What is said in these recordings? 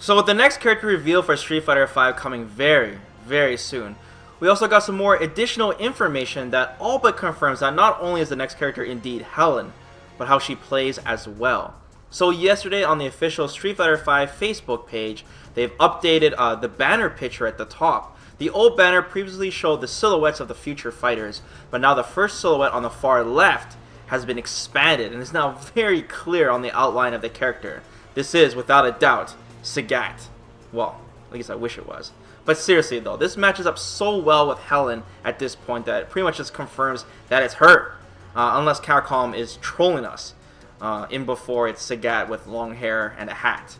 So with the next character reveal for Street Fighter V coming very, very soon, we also got some more additional information that all but confirms that not only is the next character indeed Helen, but how she plays as well. So yesterday on the official Street Fighter V Facebook page, they've updated the banner picture at the top. The old banner previously showed the silhouettes of the future fighters, but now the first silhouette on the far left has been expanded and is now very clear on the outline of the character. This is, without a doubt, Sagat. Well, at least I wish it was. But seriously though, this matches up so well with Helen at this point that it pretty much just confirms that it's her. Unless Capcom is trolling us in before it's Sagat with long hair and a hat.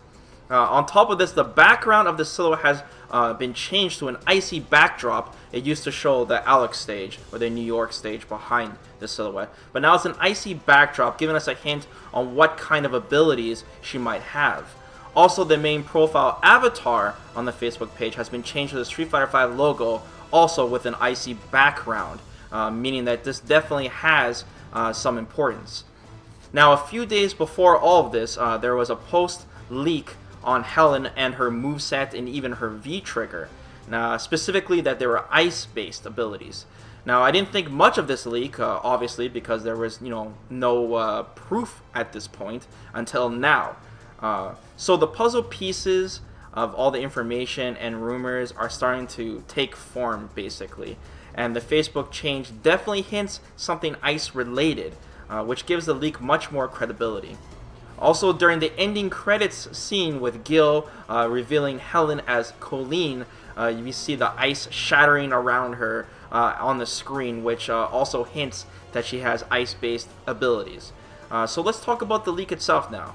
On top of this, the background of the silhouette has been changed to an icy backdrop. It used to show the Alex stage, or the New York stage behind the silhouette. But now it's an icy backdrop, giving us a hint on what kind of abilities she might have. Also, the main profile avatar on the Facebook page has been changed to the Street Fighter V logo, also with an icy background, meaning that this definitely has some importance. Now, a few days before all of this, there was a post leak on Helen and her moveset and even her V-trigger. Now, specifically that they were ice-based abilities. Now, I didn't think much of this leak, obviously, because there was, no proof at this point until now. So the puzzle pieces of all the information and rumors are starting to take form, basically. And the Facebook change definitely hints something ice-related, which gives the leak much more credibility. Also, during the ending credits scene with Gil revealing Helen as Kolin, you see the ice shattering around her on the screen, which also hints that she has ice-based abilities. So let's talk about the leak itself now.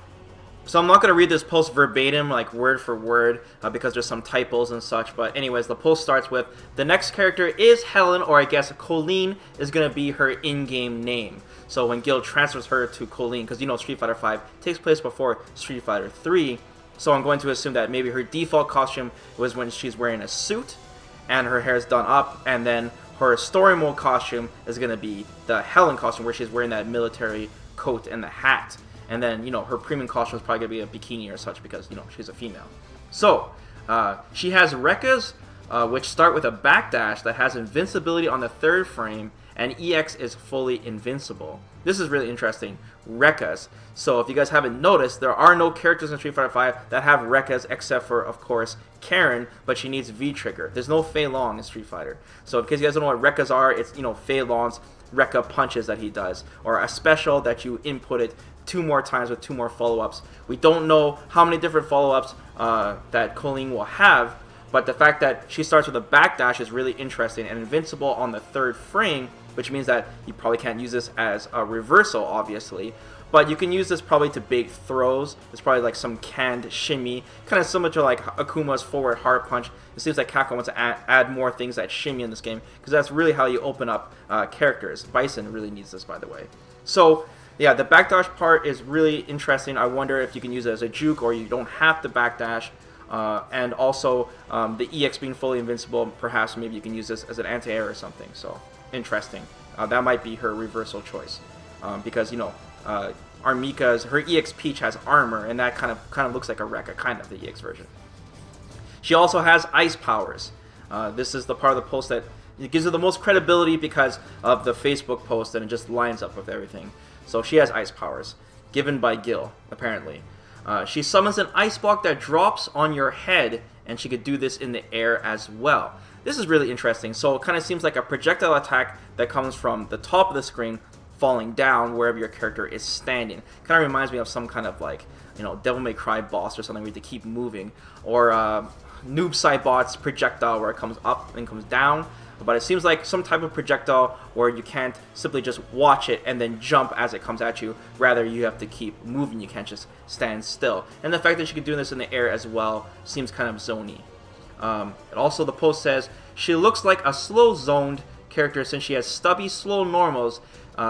So I'm not going to read this post verbatim, like word for word, because there's some typos and such. But anyways, the post starts with, the next character is Helen, or I guess Kolin is going to be her in-game name. So when Gil transfers her to Kolin, because Street Fighter V takes place before Street Fighter 3. So I'm going to assume that maybe her default costume was when she's wearing a suit and her hair's done up. And then her story mode costume is going to be the Helen costume, where she's wearing that military coat and the hat. And then, her premium costume is probably going to be a bikini or such because, she's a female. So, she has Rekkas, which start with a backdash that has invincibility on the third frame, and EX is fully invincible. This is really interesting. Rekkas. So, if you guys haven't noticed, there are no characters in Street Fighter V that have Rekkas except for, of course, Karen, but she needs V-Trigger. There's no Fei Long in Street Fighter. So, in case you guys don't know what Rekkas are, it's, Fei Long's Rekka punches that he does, or a special that you input it 2 more times with 2 more follow-ups. We don't know how many different follow-ups that Kolin will have, but the fact that she starts with a backdash is really interesting, and invincible on the third frame, which means that you probably can't use this as a reversal, obviously, but you can use this probably to bait throws. It's probably like some canned shimmy, kind of similar to like Akuma's forward hard punch. It seems like Capcom wants to add more things that shimmy in this game, because that's really how you open up characters. Bison really needs this, by the way. So, yeah, the backdash part is really interesting. I wonder if you can use it as a juke or you don't have to backdash. And also, the EX being fully invincible, perhaps maybe you can use this as an anti-air or something. So, interesting. That might be her reversal choice. Because, Armika's, her EX Peach has armor, and that kind of looks like a Rekka, kind of, the EX version. She also has ice powers. This is the part of the post that it gives her the most credibility because of the Facebook post, and it just lines up with everything. So she has ice powers, given by Gil, apparently. She summons an ice block that drops on your head, and she could do this in the air as well. This is really interesting. So it kind of seems like a projectile attack that comes from the top of the screen, falling down wherever your character is standing. Kind of reminds me of some kind of like, Devil May Cry boss or something where you have to keep moving. Or Noob Saibot's projectile where it comes up and comes down. But it seems like some type of projectile where you can't simply just watch it and then jump as it comes at you. Rather, you have to keep moving. You can't just stand still. And the fact that she could do this in the air as well seems kind of zony. And also, the post says, she looks like a slow-zoned character since she has stubby, slow normals.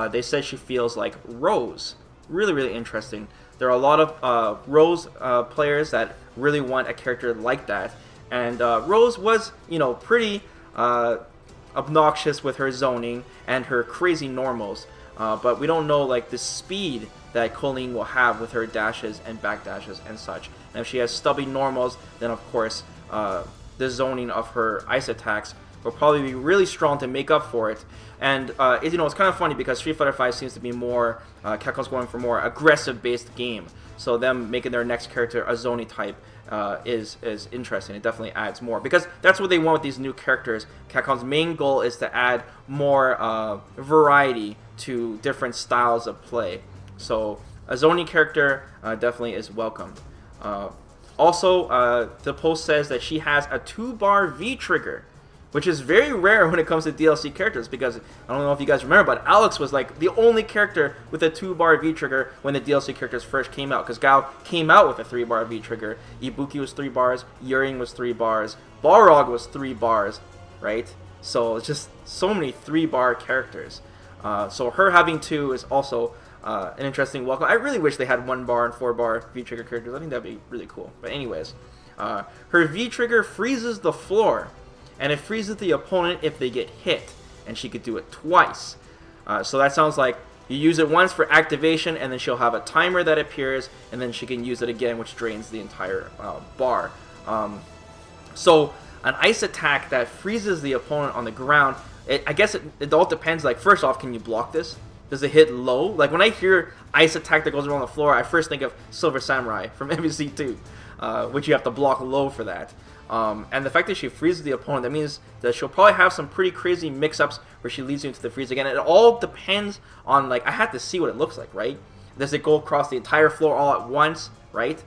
They said she feels like Rose. Really, really interesting. There are a lot of Rose players that really want a character like that. And Rose was, pretty obnoxious with her zoning and her crazy normals, but we don't know like the speed that Kolin will have with her dashes and backdashes and such. And if she has stubby normals, then of course the zoning of her ice attacks will probably be really strong to make up for it. And you know, it's kind of funny because Street Fighter V seems to be more Capcom's going for more aggressive based game, so them making their next character a Zoni type is interesting. It definitely adds more because that's what they want with these new characters. Capcom's main goal is to add more variety to different styles of play. So a Zoni character definitely is welcome. Also, the post says that she has a 2-bar V trigger, which is very rare when it comes to DLC characters, because I don't know if you guys remember, but Alex was like the only character with a 2-bar V trigger when the DLC characters first came out, because Gao came out with a 3-bar V trigger. Ibuki was 3 bars, Yuring was 3 bars, Balrog was 3 bars, right? So it's just so many 3-bar characters. So her having 2 is also an interesting welcome. I really wish they had 1-bar and 4-bar V trigger characters. I think that'd be really cool. But anyways, her V trigger freezes the floor, and it freezes the opponent if they get hit, and she could do it twice. So that sounds like you use it once for activation, and then she'll have a timer that appears, and then she can use it again, which drains the entire bar. So an ice attack that freezes the opponent on the ground, I guess it all depends. Like, first off, can you block this? Does it hit low? Like, when I hear ice attack that goes around the floor, I first think of Silver Samurai from MVC2, which you have to block low for that. And the fact that she freezes the opponent, that means that she'll probably have some pretty crazy mix-ups where she leads you into the freeze again. It all depends on, like, I have to see what it looks like, right? Does it go across the entire floor all at once, right?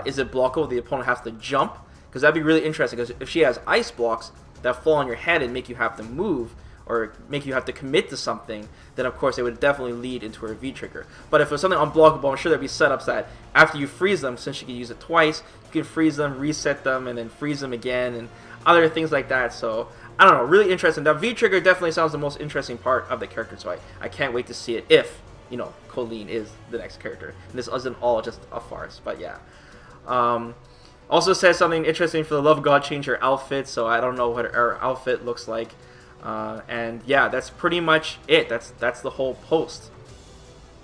Is it blockable? The opponent has to jump? Because that'd be really interesting, because if she has ice blocks that fall on your head and make you have to move, or make you have to commit to something, then of course it would definitely lead into her V trigger. But if it's something unblockable, I'm sure there'd be setups that after you freeze them, since you can use it twice, you can freeze them, reset them, and then freeze them again, and other things like that. So I don't know, really interesting. That V trigger definitely sounds the most interesting part of the character, so I can't wait to see it if, you know, Kolin is the next character. And this isn't all just a farce, but yeah. Also says something interesting for the Love God change her outfit, so I don't know what her outfit looks like. And yeah, that's pretty much it. That's the whole post.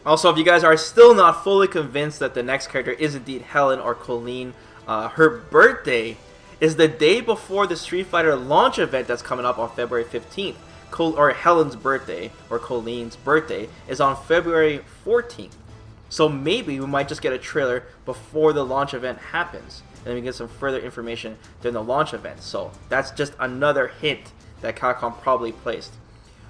Also, if you guys are still not fully convinced that the next character is indeed Helen or Kolin, her birthday is the day before the Street Fighter launch event that's coming up on February 15th. Or Helen's birthday, or Kolin's birthday, is on February 14th. So maybe we might just get a trailer before the launch event happens, and then we get some further information during the launch event. So that's just another hint that Capcom probably placed.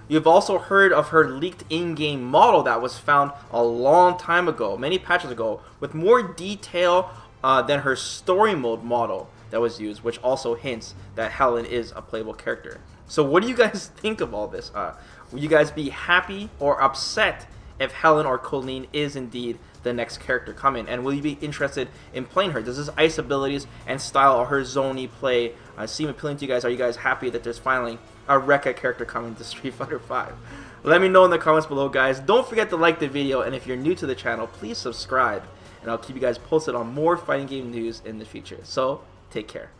You've also heard of her leaked in-game model that was found a long time ago, many patches ago, with more detail than her story mode model that was used, which also hints that Helen is a playable character. So what do you guys think of all this? Will you guys be happy or upset if Helen or Kolin is indeed the next character coming? And will you be interested in playing her? Does this ice abilities and style or her Zoni play seem appealing to you guys? Are you guys happy that there's finally a Rekka character coming to Street Fighter V? Let me know in the comments below, guys. Don't forget to like the video, and if you're new to the channel, please subscribe, and I'll keep you guys posted on more fighting game news in the future. So, take care.